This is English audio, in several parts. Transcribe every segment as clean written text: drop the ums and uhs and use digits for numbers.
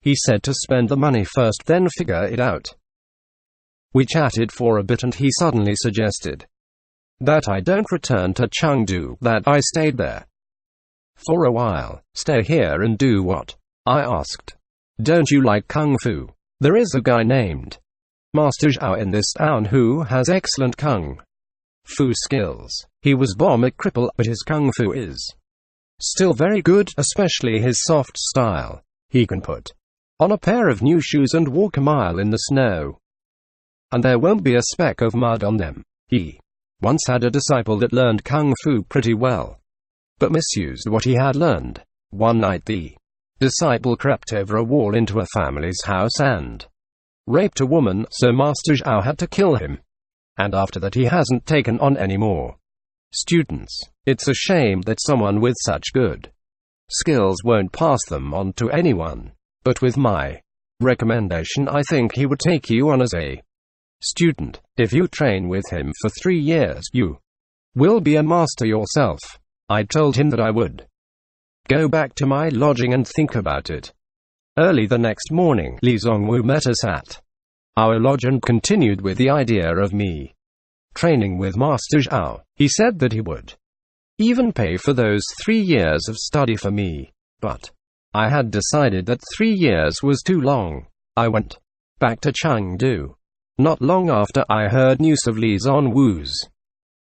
He said to spend the money first, then figure it out. We chatted for a bit and he suddenly suggested that I don't return to Chengdu, that I stayed there for a while. Stay here and do what? I asked. Don't you like Kung Fu? There is a guy named Master Zhao in this town who has excellent Kung Fu skills. He was born a cripple, but his Kung Fu is still very good, especially his soft style. He can put on a pair of new shoes and walk a mile in the snow, and there won't be a speck of mud on them. He once had a disciple that learned Kung Fu pretty well, but misused what he had learned. One night the disciple crept over a wall into a family's house and raped a woman, so Master Zhao had to kill him. And after that he hasn't taken on any more students. It's a shame that someone with such good skills won't pass them on to anyone. But with my recommendation, I think he would take you on as a student. If you train with him for 3 years, you will be a master yourself. I told him that I would go back to my lodging and think about it. Early the next morning, Li Zongwu met us at our lodge and continued with the idea of me training with Master Zhao. He said that he would even pay for those 3 years of study for me, but I had decided that 3 years was too long. I went back to Chengdu. Not long after, I heard news of Li Zongwu's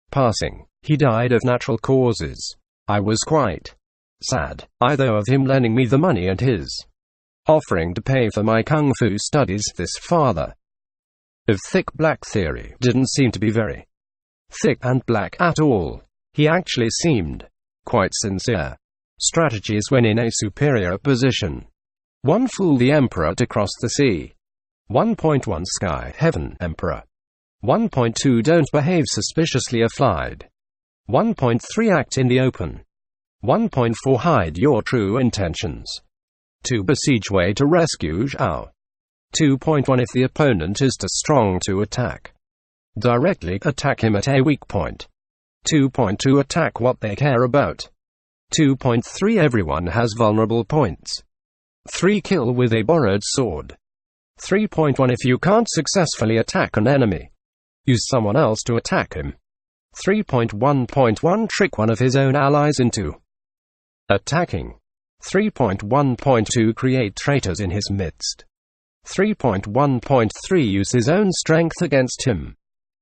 passing. He died of natural causes. I was quite sad, either of him lending me the money and his offering to pay for my Kung Fu studies. This father of thick black theory didn't seem to be very thick and black at all. He actually seemed quite sincere. Strategies when in a superior position. 1. Fool the emperor to cross the sea. 1.1 Sky Heaven Emperor. 1.2 Don't behave suspiciously afflied. 1.3 Act in the open. 1.4 Hide your true intentions. 2. Besiege Wei to rescue Zhao. 2.1 If the opponent is too strong to attack, directly attack him at a weak point. 2.2 Attack what they care about. 2.3 Everyone has vulnerable points. 3. Kill with a borrowed sword. 3.1 If you can't successfully attack an enemy, use someone else to attack him. 3.1.1 Trick one of his own allies into attacking. 3.1.2 Create traitors in his midst. 3.1.3 Use his own strength against him.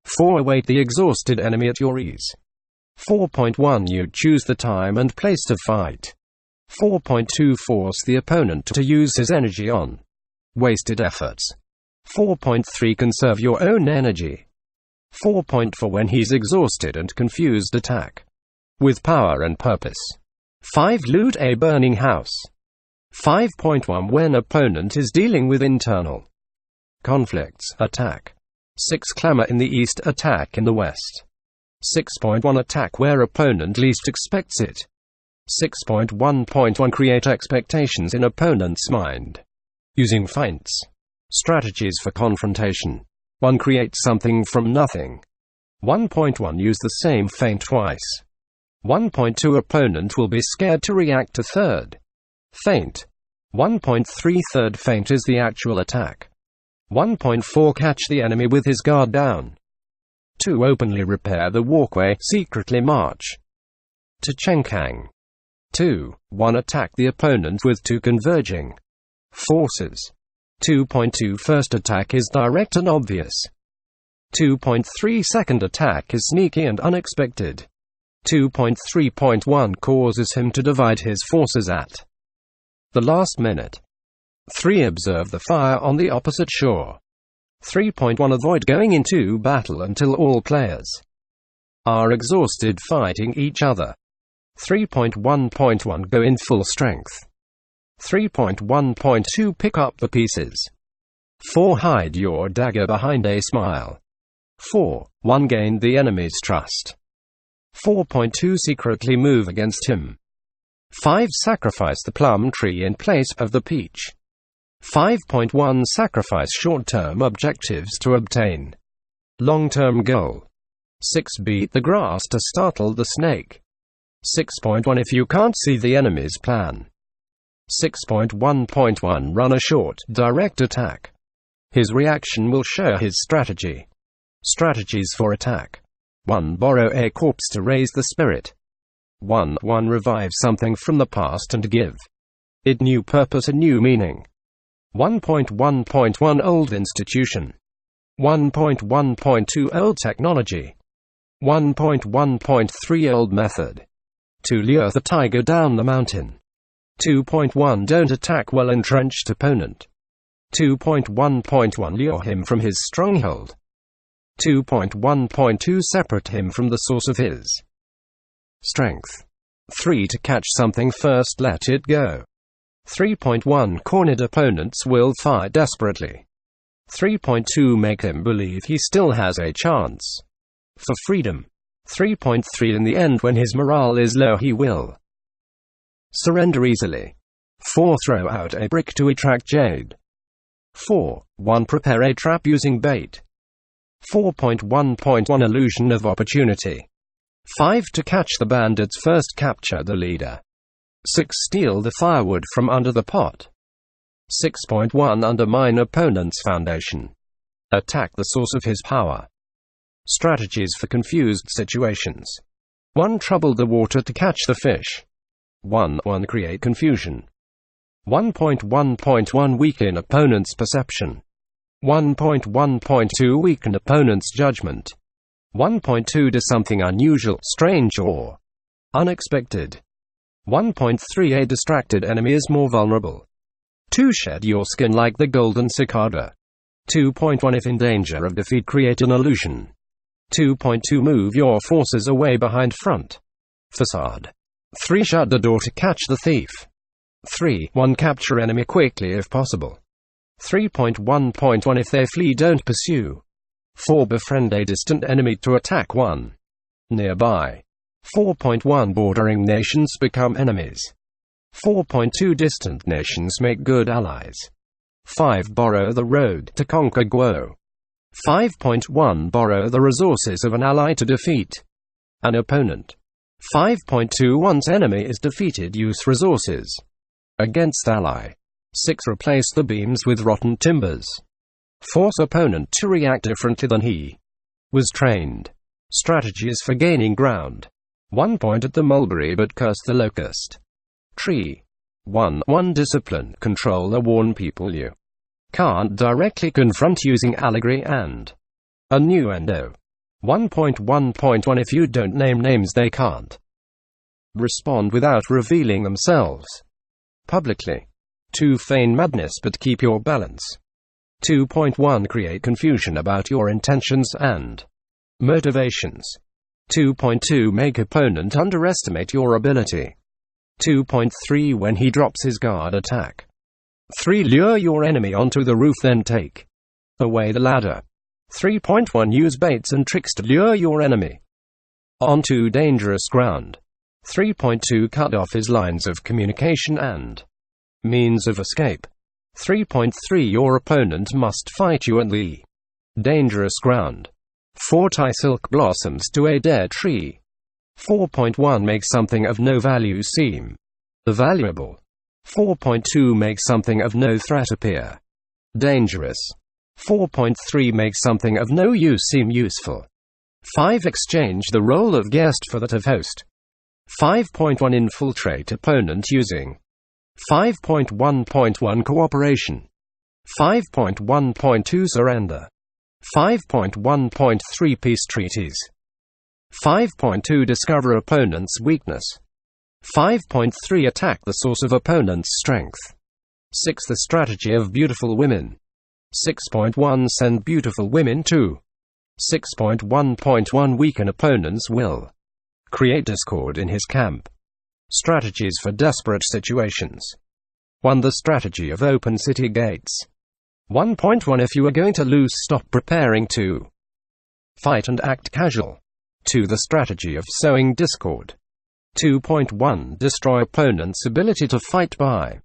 4. Await the exhausted enemy at your ease. 4.1 You choose the time and place to fight. 4.2 Force the opponent to use his energy on wasted efforts. 4.3 Conserve your own energy. 4.4 When he's exhausted and confused, attack with power and purpose. 5. Loot a burning house. 5.1 When opponent is dealing with internal conflicts, attack. 6. Clamor in the east, attack in the west. 6.1 Attack where opponent least expects it. 6.1.1 Create expectations in opponent's mind using feints. Strategies for confrontation. 1. Create something from nothing. 1.1 Use the same feint twice. 1.2 Opponent will be scared to react to third feint. 1.3 Third feint is the actual attack. 1.4 Catch the enemy with his guard down. 2. Openly repair the walkway, secretly march to Chenkang. 2. 1 Attack the opponent with 2 converging forces. 2.2 First attack is direct and obvious. 2.3 Second attack is sneaky and unexpected. 2.3.1 Causes him to divide his forces at the last minute. 3. Observe the fire on the opposite shore. 3.1 Avoid going into battle until all players are exhausted fighting each other. 3.1.1 Go in full strength. 3.1.2 Pick up the pieces. 4. Hide your dagger behind a smile. 4. 1 Gain the enemy's trust. 4.2 Secretly move against him. 5. Sacrifice the plum tree in place of the peach. 5.1 Sacrifice short-term objectives to obtain long-term goal. 6. Beat the grass to startle the snake. 6.1 If you can't see the enemy's plan, 6.1.1 Run a short, direct attack. His reaction will show his strategy. Strategies for attack. 1. Borrow a corpse to raise the spirit. 1. Revive something from the past and give it new purpose and new meaning. 1.1.1 Old institution. 1.1.2 Old technology. 1.1.3 Old method. 2. Lure the tiger down the mountain. 2.1 Don't attack well-entrenched opponent. 2.1.1 Lure him from his stronghold. 2.1.2 Separate him from the source of his strength. 3. To catch something first let it go. 3.1 Cornered opponents will fight desperately. 3.2 Make him believe he still has a chance for freedom. 3.3 In the end when his morale is low he will surrender easily. 4. Throw out a brick to attract jade. 4. Prepare a trap using bait. 4.1.1 Illusion of opportunity. 5. To catch the bandits first capture the leader. 6. Steal the firewood from under the pot. 6.1 Undermine opponent's foundation. Attack the source of his power. Strategies for confused situations. 1. Trouble the water to catch the fish. 1. Create confusion. 1.1.1 Weaken opponent's perception. 1.1.2 Weaken opponent's judgment. 1.2 Do something unusual, strange or unexpected. 1.3 A distracted enemy is more vulnerable. 2. Shed your skin like the golden cicada. 2.1 If in danger of defeat create an illusion. 2.2 Move your forces away behind front facade. 3. Shut the door to catch the thief. 3. Capture enemy quickly if possible. 3.1.1 If they flee don't pursue. 4. Befriend a distant enemy to attack one nearby. 4.1 Bordering nations become enemies. 4.2 Distant nations make good allies. 5. Borrow the road to conquer Guo. 5.1 Borrow the resources of an ally to defeat an opponent. 5.2 Once enemy is defeated use resources against ally. 6. Replace the beams with rotten timbers. Force opponent to react differently than he was trained. Strategies for gaining ground. 1. Point at the mulberry but curse the locust tree. 1. Discipline, control or warn people you can't directly confront using allegory and innuendo. 1.1.1 If you don't name names they can't respond without revealing themselves publicly. 2. Feign madness but keep your balance. 2.1 Create confusion about your intentions and motivations. 2.2 Make opponent underestimate your ability. 2.3 When he drops his guard attack. 3. Lure your enemy onto the roof then take away the ladder. 3.1 Use baits and tricks to lure your enemy onto dangerous ground. 3.2 Cut off his lines of communication and means of escape. 3.3 Your opponent must fight you at the dangerous ground. 4. Tie silk blossoms to a dead tree. 4.1 Make something of no value seem valuable. 4.2 Make something of no threat appear dangerous. 4.3 Make something of no use seem useful. 5. Exchange the role of guest for that of host. 5.1 Infiltrate opponent using 5.1.1 Cooperation. 5.1.2 Surrender. 5.1.3 Peace treaties. 5.2 Discover opponent's weakness. 5.3 Attack the source of opponent's strength. 6. The strategy of beautiful women. 6.1 Send beautiful women to 6.1.1 Weaken opponent's will. Create discord in his camp. Strategies for desperate situations. 1. The strategy of open city gates. 1.1 If you are going to lose, stop preparing to fight and act casual. 2. The strategy of sowing discord. 2.1 Destroy opponent's ability to fight by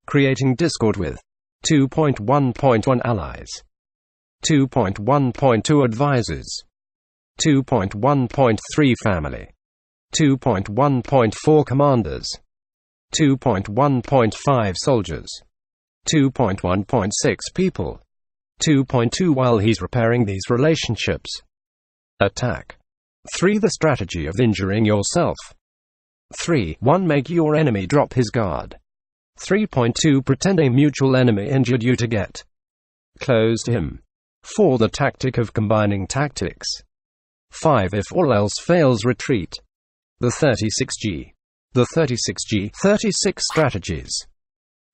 creating discord with 2.1.1 Allies. 2.1.2 Advisors. 2.1.3 Family. 2.1.4 Commanders. 2.1.5 soldiers. 2.1.6 people. 2.2 while he's repairing these relationships. Attack. 3. The strategy of injuring yourself. 3.1 Make your enemy drop his guard. 3.2 Pretend a mutual enemy injured you to get close to him. 4. The tactic of combining tactics. 5. If all else fails, retreat. The 36G. The 36G. 36 strategies.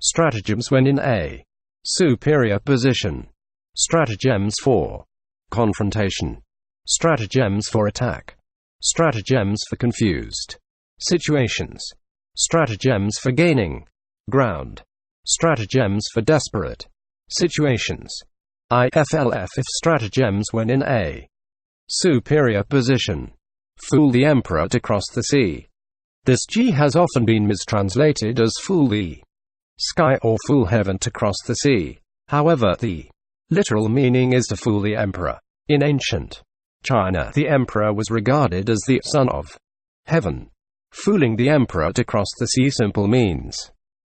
Stratagems when in a superior position. Stratagems for confrontation. Stratagems for attack. Stratagems for confused situations. Stratagems for gaining ground. Stratagems for desperate situations. IFLF if stratagems when in a superior position. Fool the emperor to cross the sea. This G has often been mistranslated as fool the sky or fool heaven to cross the sea. However, the literal meaning is to fool the emperor. In ancient China, the emperor was regarded as the son of heaven. Fooling the emperor to cross the sea simple means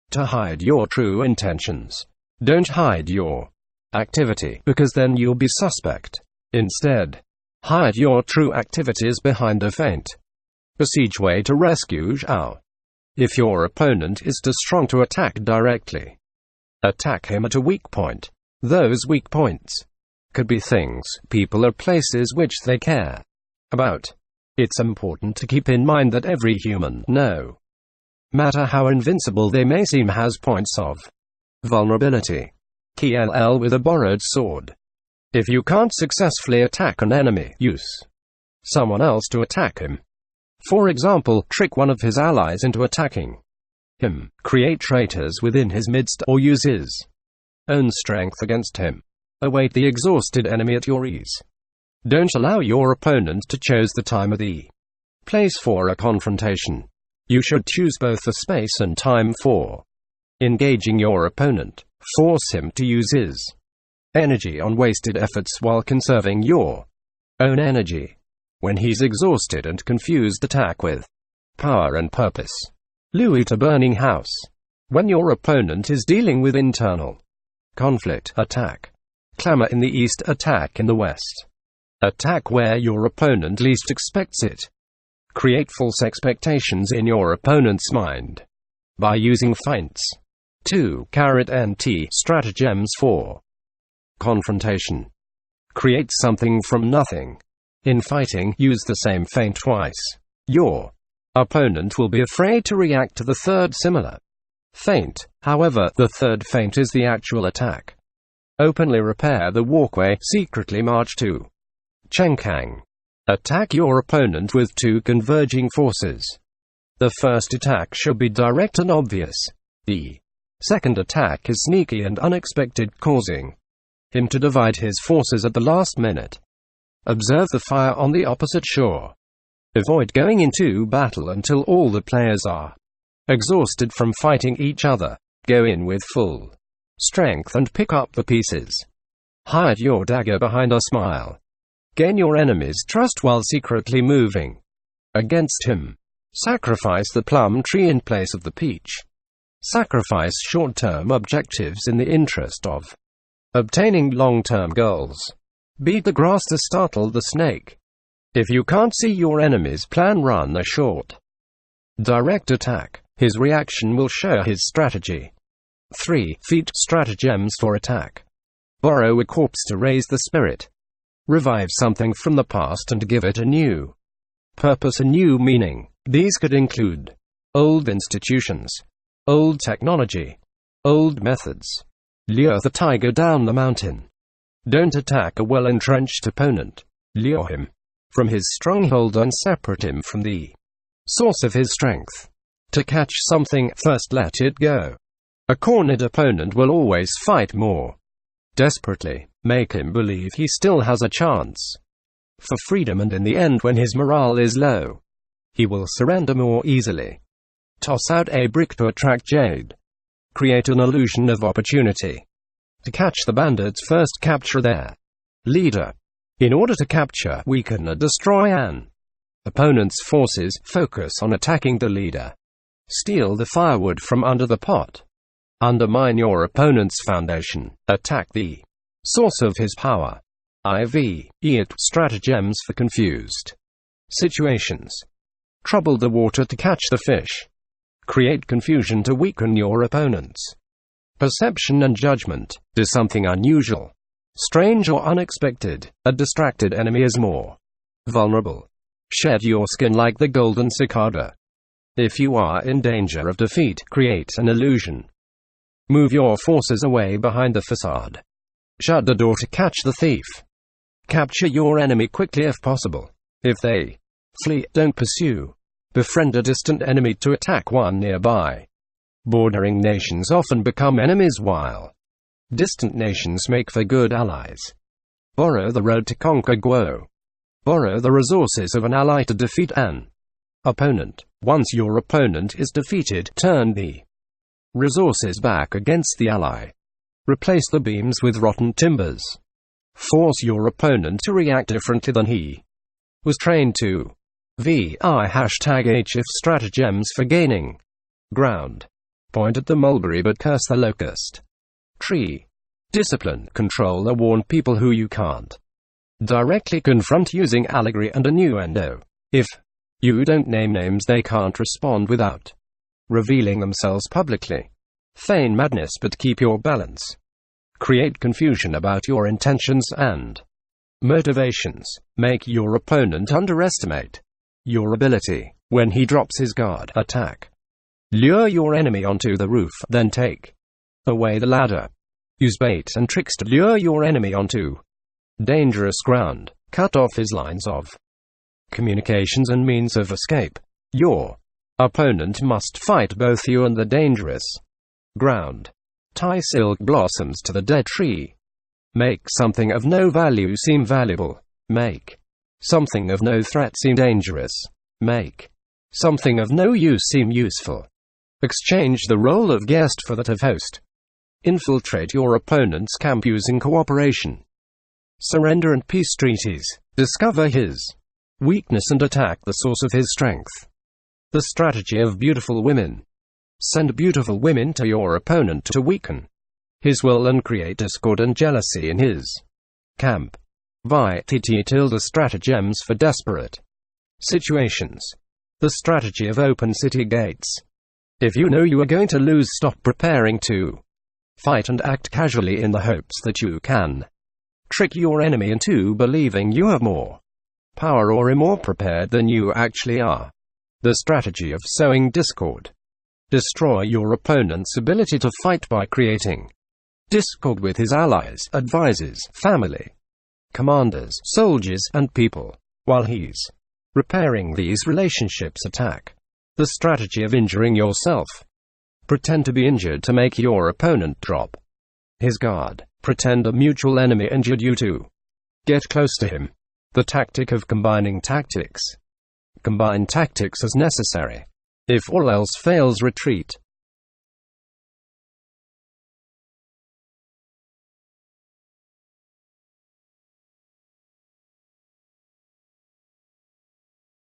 to hide your true intentions. Don't hide your activity, because then you'll be suspect. Instead, hide your true activities behind a feint. Besiege way to rescue Zhao. If your opponent is too strong to attack directly, attack him at a weak point. Those weak points could be things, people or places which they care about. It's important to keep in mind that every human, no matter how invincible they may seem, has points of vulnerability. KLL with a borrowed sword. If you can't successfully attack an enemy, use someone else to attack him. For example, trick one of his allies into attacking him. Create traitors within his midst, or use his own strength against him. Await the exhausted enemy at your ease. Don't allow your opponent to choose the time or the place for a confrontation. You should choose both the space and time for engaging your opponent. Force him to use his energy on wasted efforts while conserving your own energy. When he's exhausted and confused, attack with power and purpose. Louis to burning house. When your opponent is dealing with internal conflict, attack. Clamor in the east, attack in the west. Attack where your opponent least expects it. Create false expectations in your opponent's mind by using feints. 2. NT stratagems for confrontation. Create something from nothing. In fighting, use the same feint twice. Your opponent will be afraid to react to the third similar feint. However, the third feint is the actual attack. Openly repair the walkway, secretly march to Chenkang. Attack your opponent with two converging forces. The first attack should be direct and obvious. The second attack is sneaky and unexpected, causing him to divide his forces at the last minute. Observe the fire on the opposite shore. Avoid going into battle until all the players are exhausted from fighting each other. Go in with full strength and pick up the pieces. Hide your dagger behind a smile. Gain your enemy's trust while secretly moving against him. Sacrifice the plum tree in place of the peach. Sacrifice short-term objectives in the interest of obtaining long-term goals. Beat the grass to startle the snake. If you can't see your enemy's plan, run a short direct attack. His reaction will show his strategy. 3. Feat stratagems for attack. Borrow a corpse to raise the spirit. Revive something from the past and give it a new purpose, a new meaning. These could include old institutions, old technology, old methods. Lure the tiger down the mountain. Don't attack a well-entrenched opponent. Lure him from his stronghold and separate him from the source of his strength. To catch something, first let it go. A cornered opponent will always fight more desperately. Make him believe he still has a chance for freedom, and in the end, when his morale is low, he will surrender more easily. Toss out a brick to attract jade. Create an illusion of opportunity. To catch the bandits, first capture their leader. In order to capture, weaken or destroy an opponent's forces, focus on attacking the leader. Steal the firewood from under the pot. Undermine your opponent's foundation. Attack the source of his power. IV. Stratagems for confused situations. Trouble the water to catch the fish. Create confusion to weaken your opponents. Perception and judgment. Do something unusual, strange or unexpected. A distracted enemy is more vulnerable. Shed your skin like the golden cicada. If you are in danger of defeat, create an illusion. Move your forces away behind the facade. Shut the door to catch the thief. Capture your enemy quickly if possible. If they flee, don't pursue. Befriend a distant enemy to attack one nearby. Bordering nations often become enemies while distant nations make for good allies. Borrow the road to conquer Guo. Borrow the resources of an ally to defeat an opponent. Once your opponent is defeated, turn the resources back against the ally. Replace the beams with rotten timbers. Force your opponent to react differently than he was trained to. #H if stratagems for gaining ground. Point at the mulberry but curse the locust tree. Discipline, control or warn people who you can't directly confront using allegory and innuendo. If you don't name names, they can't respond without revealing themselves publicly. Feign madness but keep your balance. Create confusion about your intentions and motivations. Make your opponent underestimate your ability. When he drops his guard, attack. Lure your enemy onto the roof, then take away the ladder. Use bait and tricks to lure your enemy onto dangerous ground. Cut off his lines of communications and means of escape. Your opponent must fight both you and the dangerous ground. Tie silk blossoms to the dead tree. Make something of no value seem valuable. Make something of no threat seem dangerous. Make something of no use seem useful. Exchange the role of guest for that of host. Infiltrate your opponent's camp using cooperation. Surrender and peace treaties. Discover his weakness and attack the source of his strength. The strategy of beautiful women. Send beautiful women to your opponent to weaken his will and create discord and jealousy in his camp. VITT stratagems for desperate situations. The strategy of open city gates. If you know you are going to lose, stop preparing to fight and act casually in the hopes that you can trick your enemy into believing you have more power or are more prepared than you actually are. The strategy of sowing discord. Destroy your opponent's ability to fight by creating discord with his allies, advisors, family, commanders, soldiers, and people. While he's repairing these relationships, attack. The strategy of injuring yourself. Pretend to be injured to make your opponent drop his guard. Pretend a mutual enemy injured you to get close to him. The tactic of combining tactics. Combine tactics as necessary. If all else fails, retreat.